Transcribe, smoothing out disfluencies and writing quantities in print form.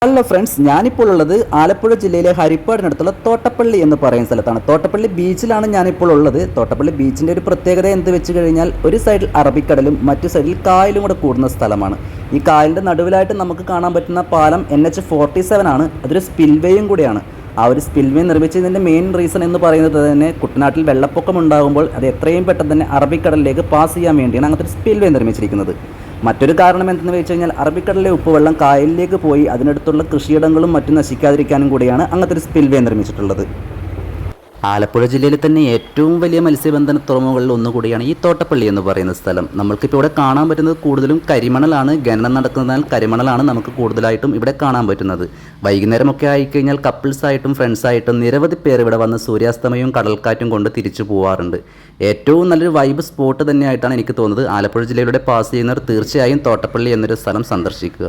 Hello friends, ഞാനിപ്പോൾ ഉള്ളത് ആലപ്പുഴ ജില്ലയിലെ ഹരിപ്പാടിനടുത്തുള്ള തോട്ടപ്പള്ളി എന്ന് പറയുന്ന സ്ഥലത്താണ്. തോട്ടപ്പള്ളി ബീച്ചിലാണ് ഞാനിപ്പോൾ ഉള്ളത്. തോട്ടപ്പള്ളി ബീച്ചിൻ്റെ ഒരു പ്രത്യേകത എന്ത് വെച്ച് കഴിഞ്ഞാൽ ഒരു സൈഡിൽ അറബിക്കടലും മറ്റു സൈഡിൽ കായലും കൂടെ കൂടുന്ന സ്ഥലമാണ്. ഈ കായലിൻ്റെ നടുവിലായിട്ട് നമുക്ക് കാണാൻ പറ്റുന്ന പാലം NH47 ആണ്. അതൊരു സ്പിൽവേയും കൂടിയാണ്. ആ ഒരു സ്പിൽവേ നിർമ്മിച്ചതിൻ്റെ മെയിൻ റീസൺ എന്ന് പറയുന്നത് തന്നെ കുട്ടനാട്ടിൽ വെള്ളപ്പൊക്കം ഉണ്ടാകുമ്പോൾ അത് എത്രയും പെട്ടെന്ന് തന്നെ അറബിക്കടലിലേക്ക് പാസ് ചെയ്യാൻ വേണ്ടിയാണ് അങ്ങനത്തെ ഒരു സ്പിൽവേ നിർമ്മിച്ചിരിക്കുന്നത്. മറ്റൊരു കാരണം എന്തെന്ന് വെച്ച് കഴിഞ്ഞാൽ അറബിക്കടലിലെ ഉപ്പുവെള്ളം കായലിലേക്ക് പോയി അതിനടുത്തുള്ള കൃഷിയിടങ്ങളും മറ്റും നശിക്കാതിരിക്കാനും കൂടിയാണ് അങ്ങനത്തെ ഒരു സ്പിൽവേ നിർമ്മിച്ചിട്ടുള്ളത്. ആലപ്പുഴ ജില്ലയിൽ തന്നെ ഏറ്റവും വലിയ മത്സ്യബന്ധന തുറമുഖങ്ങളിൽ ഒന്നുകൂടിയാണ് ഈ തോട്ടപ്പള്ളി എന്ന് പറയുന്ന സ്ഥലം. നമ്മൾക്കിപ്പോൾ ഇവിടെ കാണാൻ പറ്റുന്നത് കൂടുതലും കരിമണലാണ്. ഖനനം നടക്കുന്നതിനാൽ കരിമണലാണ് നമുക്ക് കൂടുതലായിട്ടും ഇവിടെ കാണാൻ പറ്റുന്നത്. വൈകുന്നേരമൊക്കെ ആയിക്കഴിഞ്ഞാൽ കപ്പിൾസായിട്ടും ഫ്രണ്ട്സായിട്ടും നിരവധി പേർ ഇവിടെ വന്ന് സൂര്യാസ്തമയവും കടൽക്കാറ്റും കൊണ്ട് തിരിച്ചു പോകാറുണ്ട്. ഏറ്റവും നല്ലൊരു വൈബ് സ്പോട്ട് തന്നെയായിട്ടാണ് എനിക്ക് തോന്നുന്നത്. ആലപ്പുഴ ജില്ലയിലൂടെ പാസ് ചെയ്യുന്നവർ തീർച്ചയായും തോട്ടപ്പള്ളി എന്നൊരു സ്ഥലം സന്ദർശിക്കുക.